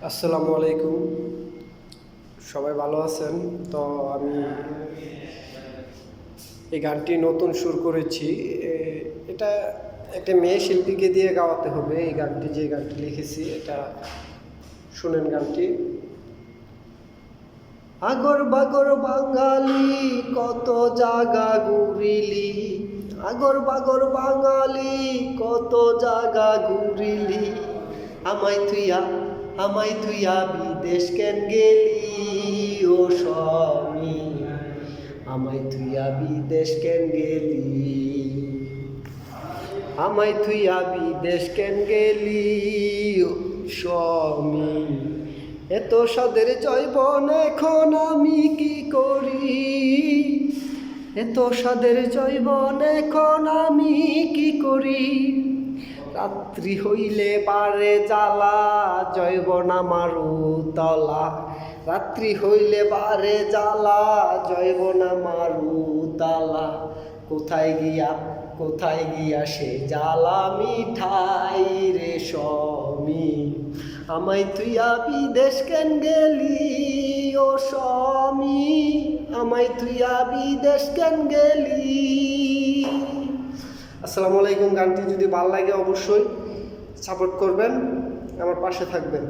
আসসালামু আলাইকুম, সবাই ভালো আছেন? তো আমি এই গানটি নতুন সুর করেছি। এটা একটা মেয়ে শিল্পীকে দিয়ে গাওয়াতে হবে। এই গানটি, যে গানটি লিখেছি, এটা শুনেন গানটি। আগর বাগর বাঙালি কত জাগা ঘুরিলি, আগর বাগর বাঙালি কত জাগা ঘুরিলি, আমায় থুইয়া বিদেশ কেন গেলি ও স্বামী, আমায় থুইয়া বিদেশ কেন গেলি, আমায় থুইয়া বিদেশ কেন গেলি ও স্বামী। এত সাদের জয়বন এখন আমি কি করি, এত সাদের জয়বন এখন আমি কি করি, রাত্রি হইলে বারে জ্বালা জয়বন আমার উতলা, রাত্রি হইলে বারে জ্বালা জয়বন আমার উতলা, কোথায় গিয়া সে জ্বালা মিঠাই রে স্বামী, আমায় থুইয়া বিদেশ কেন গেলি ও স্বামী, আমায় থুইয়া বিদেশ কেন গেলি। আসসালামু আলাইকুম। গানটি যদি ভালো লাগে অবশ্যই সাপোর্ট করবেন, আমার পাশে থাকবেন।